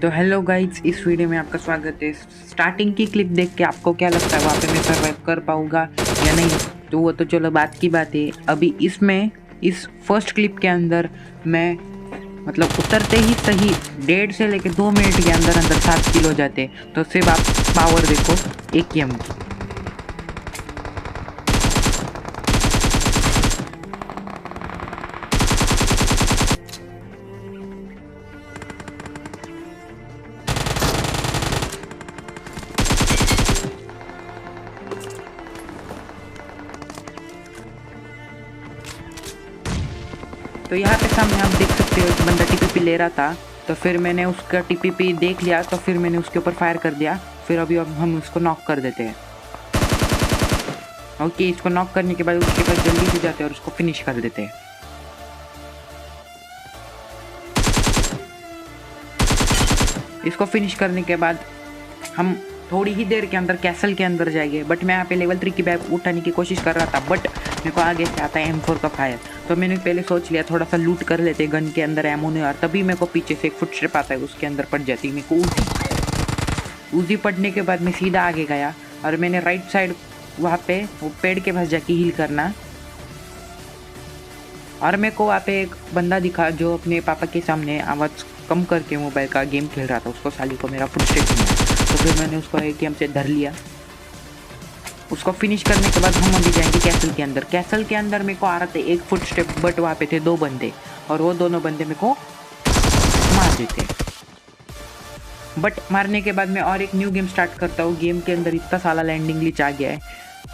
तो hello guys, इस video में आपका स्वागत है। स्टार्टिंग की क्लिप देख के आपको क्या लगता है वहाँ पे मैं सर्वाइव कर पाऊंगा या नहीं? तो वो तो चलो बात की बात है। अभी इसमें इस फर्स्ट क्लिप के अंदर मैं मतलब उतरते ही सही 1.5 से लेके 2 मिनट के अंदर अंदर 7 किलो हो जाते। तो सिर्फ आप पावर देखो AKM की। तो यहाँ पे सामने आप देख सकते हो एक बंदा टीपीपी ले रहा था। तो फिर मैंने उसका टीपीपी देख लिया, तो फिर मैंने उसके ऊपर फायर कर दिया। फिर अभी अब हम उसको नॉक कर देते हैं। ओके, इसको नॉक करने के बाद उसके पास जल्दी से जाते हैं और उसको फिनिश कर देते हैं। इसको फिनिश करने के बाद हम थोड़ी ही देर के अंदर कैसल के अंदर जाएंगे। बट मैं यहाँ पे लेवल 3 की बैग उठाने की कोशिश कर रहा था, बट मेरे को आगे से आता है M4 का फायर। तो मैंने पहले सोच लिया थोड़ा सा लूट कर लेते, गन के अंदर एमो नहीं। और तभी मेरे को पीछे से एक फुटस्टेप आता है, उसके अंदर पड़ जाती मेरे को उजी पड़ने के बाद मैं सीधा आगे गया और मैंने राइट साइड वहाँ पे वो पेड़ के पास जाके हील करना। और मेरे को वहाँ पे एक बंदा दिखा जो अपने पापा के सामने आवाज़ कम करके मोबाइल का गेम खेल रहा था। उसको साली को मेरा फुटस्टेप मिला, तो फिर मैंने उसको AKM से धर लिया। उसको फिनिश करने के बाद हम अभी जाएंगे कैसल के अंदर। कैसल के अंदर मेरे को आ रहा था एक फुटस्टेप, बट वहाँ पे थे 2 बंदे और वो दोनों बंदे मेरे को मार देते। बट मारने के बाद मैं और एक न्यू गेम स्टार्ट करता हूँ। गेम के अंदर इतना साला लैंडिंग ग्लिच आ गया है,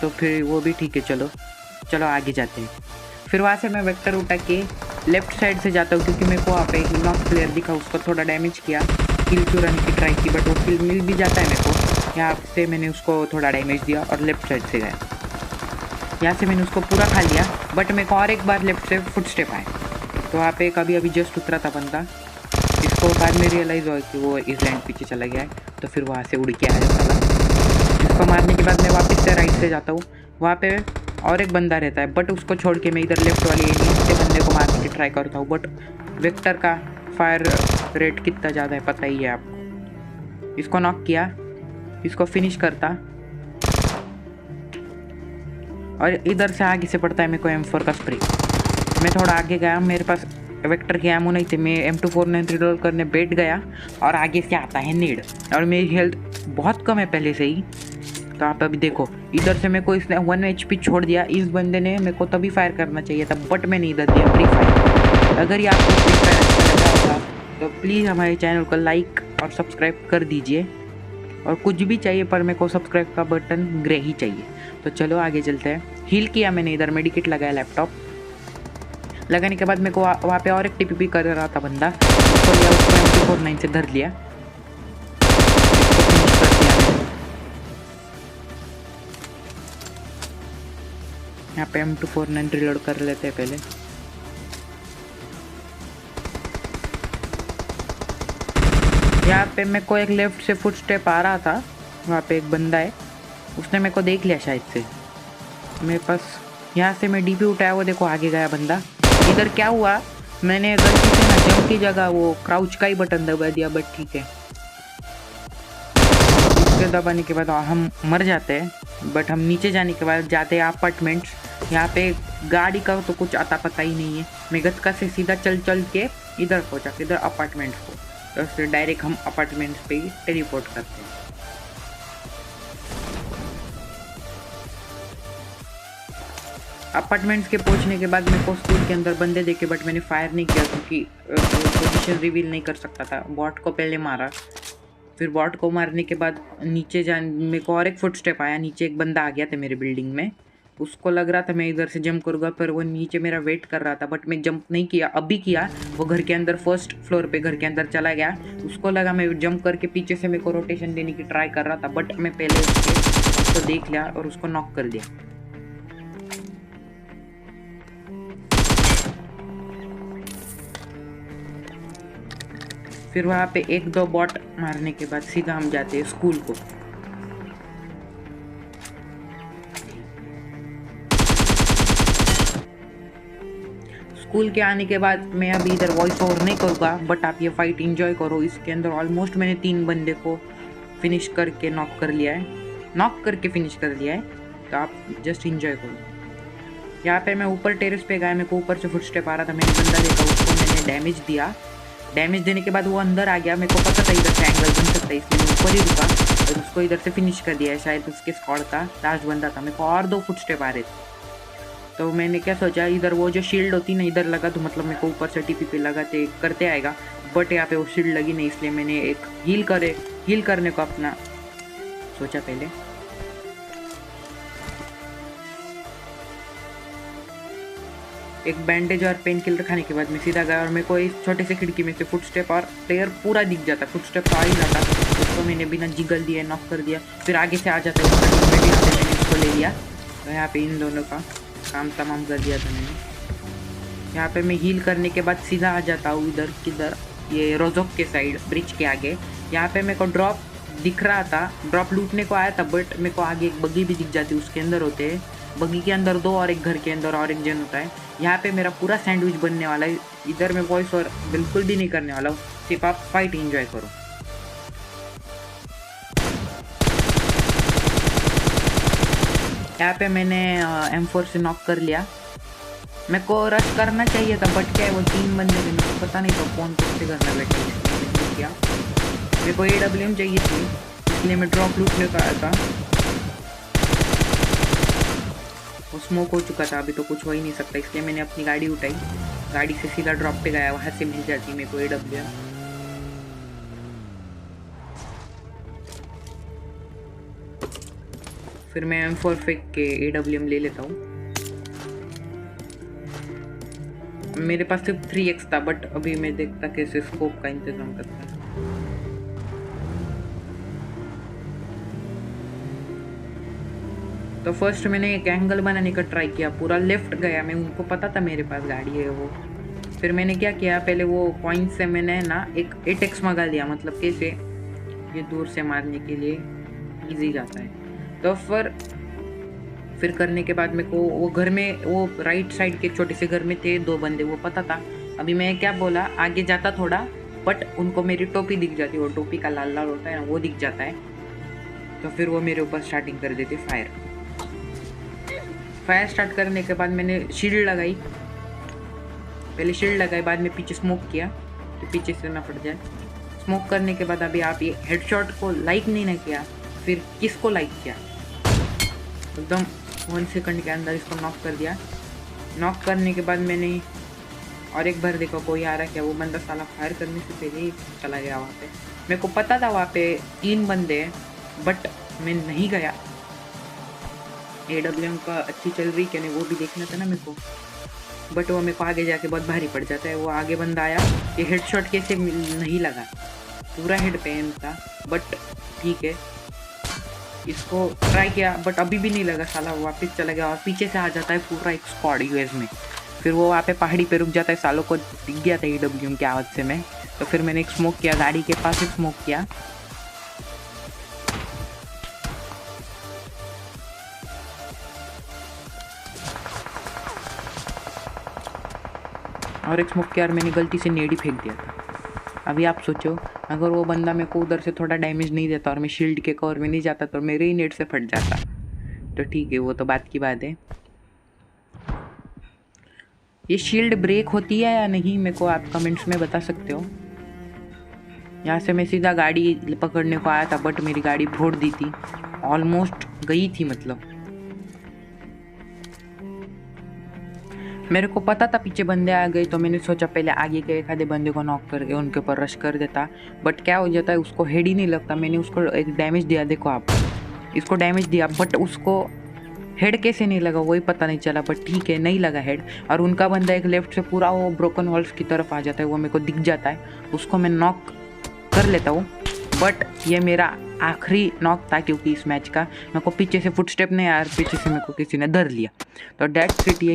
तो फिर वो भी ठीक है। चलो चलो आगे जाते हैं। फिर वहाँ से मैं वेक्टर उठा के लेफ्ट साइड से जाता हूँ, क्योंकि मेरे को वहाँ पे एक नॉक प्लेयर दिखा, उसको थोड़ा डैमेज किया, किल चुराने की ट्राई की, बट वो किल मिल भी जाता है मेरे को। यहाँ से मैंने उसको थोड़ा डैमेज दिया और लेफ्ट साइड से गया। यहाँ से मैंने उसको पूरा खा लिया, बट मेरे को और एक बार लेफ्ट से फुटस्टेप आए। तो वहाँ पे अभी जस्ट उतरा था बंदा। इसको बाद में रियलाइज़ हुआ कि वो इसलैंड पीछे चला गया है, तो फिर वहाँ से उड़ के आया साला। इसको मारने के बाद मैं वापस से राइट से जाता हूँ। वहाँ पे और एक बंदा रहता है, बट उसको छोड़ के मैं इधर लेफ्ट वाली एनिमी के बंदे को मारने की ट्राई करता हूँ। बट वेक्टर का फायर रेट कितना ज़्यादा है पता ही है आपको। इसको नॉक किया, इसको फिनिश करता, और इधर से आगे से पड़ता है मेरे को M4 का स्प्रे। मैं थोड़ा आगे गया, मेरे पास वेक्टर के एमो नहीं थे, मैं M249 रिलोड करने बैठ गया और आगे से आता है नीड। और मेरी हेल्थ बहुत कम है पहले से ही। तो आप अभी देखो, इधर से मेरे को इसने 1 HP छोड़ दिया। इस बंदे ने मेरे को तभी फायर करना चाहिए था, बट मैंने इधर दिया फ्री फायर। अगर ये आपको फ्री फायर अच्छा लगा होगा तो प्लीज़ हमारे चैनल को लाइक और सब्सक्राइब कर दीजिए। और कुछ भी चाहिए पर मेरे को सब्सक्राइब का बटन ग्रे ही चाहिए। तो चलो आगे चलते हैं। हील किया मैंने, इधर मेडिकेट लगाया, लैपटॉप लगाने के बाद मेरे को वहाँ पे और एक टीपीपी कर रहा था बंदा। उसको लिया, उसको M249 से धर लिया, इसको फिनिश कर दिया मैंने। यहाँ पे M249 रिलोड कर लेते हैं पहले। यहाँ पे मेरे को एक लेफ्ट से फुटस्टेप आ रहा था, वहाँ पे एक बंदा है, उसने मेरे को देख लिया शायद से। मेरे पास यहाँ से मैं डीपी उठाया, वो देखो आगे गया बंदा। इधर क्या हुआ, मैंने गलती से ना जंप की जगह वो क्राउच का ही बटन दबा दिया, बट ठीक है। उसके दबाने के बाद हम मर जाते हैं। बट हम नीचे जाने के बाद जाते हैं अपार्टमेंट्स। यहाँ पे गाड़ी का तो कुछ आता पता ही नहीं है। मैं गतका से सीधा चल के इधर पहुँचा, इधर अपार्टमेंट्स को, तो फिर डायरेक्ट हम अपार्टमेंट्स पे ही टेलीपोर्ट करते हैं। अपार्टमेंट्स के पहुंचने के बाद मेरे को स्कूल के अंदर बंदे देखे, बट मैंने फायर नहीं किया क्योंकि पोजीशन रिवील नहीं कर सकता था। बॉट को पहले मारा, फिर बॉट को मारने के बाद नीचे मेरे को और एक फुटस्टेप आया। नीचे एक बंदा आ गया था मेरे बिल्डिंग में। उसको लग रहा था मैं इधर से जंप करूँगा, पर वो नीचे मेरा वेट कर रहा था, बट मैं जंप नहीं किया। अभी किया, वो घर के अंदर फर्स्ट फ्लोर पे घर के अंदर चला गया। उसको लगा मैं जंप करके पीछे से मेरे को रोटेशन देने की ट्राई कर रहा था, बट मैं पहले उसको देख लिया और उसको नॉक कर दिया। फिर वहाँ पे 1-2 बॉट मारने के बाद सीधा हम जाते हैं स्कूल को। स्कूल के आने के बाद मैं अभी इधर वॉइस ओवर नहीं करूँगा, बट आप ये फाइट एंजॉय करो। इसके अंदर ऑलमोस्ट मैंने 3 बंदे को फिनिश करके नॉक करके फिनिश कर लिया है, तो आप जस्ट इंजॉय करो। यहाँ पे मैं ऊपर टेरेस पे गया, मेरे को ऊपर से फुटस्टेप आ रहा था, मैंने बंदा देखा, उसको मैंने डैमेज दिया। डैमेज देने के बाद वो अंदर आ गया, मेरे को पता था इधर से एंगल बन सकता है, इसलिए मैं ऊपर ही रुका और उसको इधर से फिनिश कर दिया है। शायद उसके स्क्वाड का लास्ट बंदा था, मेरे को और 2 फुटस्टेप आ रहे थे। तो मैंने क्या सोचा, इधर वो जो शील्ड होती ना इधर लगा, तो मतलब मेरे को ऊपर से टीपी पे लगाते करते आएगा, बट यहाँ पे वो शील्ड लगी नहीं, इसलिए मैंने एक हील करने को अपना सोचा पहले। एक बैंडेज और पेन किलर खाने के बाद मैं सीधा गया और मेरे को इस छोटे से खिड़की में से फुटस्टेप और प्लेयर पूरा दिख जाता, फुटस्टेप तो आ ही जाता, उसको मैंने बिना जिगल दिए नॉक कर दिया। फिर आगे से आ जाता है उसका टीममेट, यहाँ पे मैंने उसको ले लिया। तो यहाँ पे इन दोनों का काम तमाम कर दिया था मैंने। यहाँ पे मैं हील करने के बाद सीधा आ जाता हूँ इधर किधर, ये रोजोक के साइड ब्रिज के आगे। यहाँ पे मेरे को ड्रॉप दिख रहा था, ड्रॉप लूटने को आया था, बट मेरे को आगे एक बग्गी भी दिख जाती, उसके अंदर होते हैं, बग्गी के अंदर 2 और एक घर के अंदर और एक जन होता है। यहाँ पे मेरा पूरा सैंडविच बनने वाला है, इधर मैं वॉइस और बिल्कुल भी नहीं करने वाला हूँ, सिर्फ आप फाइट एंजॉय करो। यहाँ पे मैंने M4 से नॉक कर लिया। मेरे को रश करना चाहिए था, बट क्या है वो 3 बंदे थे, मेरे को पता नहीं था कौन से घर में बैठे, इसलिए किया। मेरे को AWM चाहिए थी, इसलिए मैं ड्रॉप लूटने का आया था। वो स्मोक हो चुका था, अभी तो कुछ हो ही नहीं सकता, इसलिए मैंने अपनी गाड़ी उठाई, गाड़ी से सीधा ड्रॉप पे गया, वहाँ से मिल जाती मेरे को AWM। फिर मैं M4 फेंक के AWM ले लेता हूँ। मेरे पास सिर्फ 3x था, बट अभी मैं देखता कैसे स्कोप का इंतजाम करता है। तो फर्स्ट मैंने एक एंगल बनाने का ट्राई किया, पूरा लेफ्ट गया मैं, उनको पता था मेरे पास गाड़ी है वो। फिर मैंने क्या किया, पहले वो कॉइन से मैंने ना एक 8x मंगा लिया, मतलब कैसे ये दूर से मारने के लिए इजी जाता है। तो फिर करने के बाद मेरे को वो घर में, वो राइट साइड के छोटे से घर में थे 2 बंदे, वो पता था। अभी मैं क्या बोला, आगे जाता थोड़ा, बट उनको मेरी टोपी दिख जाती, वो टोपी का लाल लाल होता है ना, वो दिख जाता है। तो फिर वो मेरे ऊपर स्टार्टिंग कर देते फायर स्टार्ट करने के बाद मैंने शील्ड लगाई, पहले शील्ड लगाई, बाद में पीछे स्मोक किया, तो पीछे से ना फट जाए। स्मोक करने के बाद अभी आप ये हेडशॉट को लाइक नहीं ना किया, फिर किसको लाइक किया, एकदम 1 सेकंड के अंदर इसको नॉक कर दिया। नॉक करने के बाद मैंने और एक बार देखा कोई आ रहा क्या, वो बंदा साला फायर करने से पहले ही चला गया वहाँ पे। मेरे को पता था वहाँ पे 3 बंदे हैं, बट मैं नहीं गया। AWM का अच्छी चल रही क्या नहीं वो भी देखना था ना मेरे को, बट वो मेरे को आगे जाके बहुत भारी पड़ जाता है। वो आगे बंदा आया, ये हेडशॉट कैसे नहीं लगा, पूरा हेड पे एम था, बट ठीक है, इसको ट्राई किया, बट अभी भी नहीं लगा, साला वापस चला गया और पीछे से आ जाता है पूरा एक स्क्वाड US में। फिर वो वहाँ पे पहाड़ी पे रुक जाता है, सालों को दिख गया था AWM की आवाज़ से मैं। तो फिर मैंने एक स्मोक किया, गाड़ी के पास एक स्मोक किया, और एक स्मोक किया और मैंने गलती से नेडी फेंक दिया था। अभी आप सोचो, अगर वो बंदा मेरे को उधर से थोड़ा डैमेज नहीं देता और मैं शील्ड के कवर में नहीं जाता तो मेरे ही नेट से फट जाता। तो ठीक है, वो तो बात की बात है। ये शील्ड ब्रेक होती है या नहीं मेरे को आप कमेंट्स में बता सकते हो। यहाँ से मैं सीधा गाड़ी पकड़ने को आया था, बट मेरी गाड़ी फोड़ दी थी, ऑलमोस्ट गई थी। मतलब मेरे को पता था पीछे बंदे आ गए, तो मैंने सोचा पहले आगे के एक आधे बंदे को नॉक करके उनके ऊपर रश कर देता, बट क्या हो जाता है, उसको हेड ही नहीं लगता। मैंने उसको एक डैमेज दिया, देखो आप, इसको डैमेज दिया, बट उसको हेड कैसे नहीं लगा वही पता नहीं चला, बट ठीक है, नहीं लगा हेड। और उनका बंदा एक लेफ्ट से पूरा वो ब्रोकन वॉल्स की तरफ आ जाता है, वो मेरे को दिख जाता है, उसको मैं नॉक कर लेता हूँ। बट ये मेरा आखिरी नॉक था, क्योंकि इस मैच का मेरे को पीछे से फुटस्टेप नहीं आया, पीछे से मेरे को किसी ने धर लिया। तो डेट्स इट, यही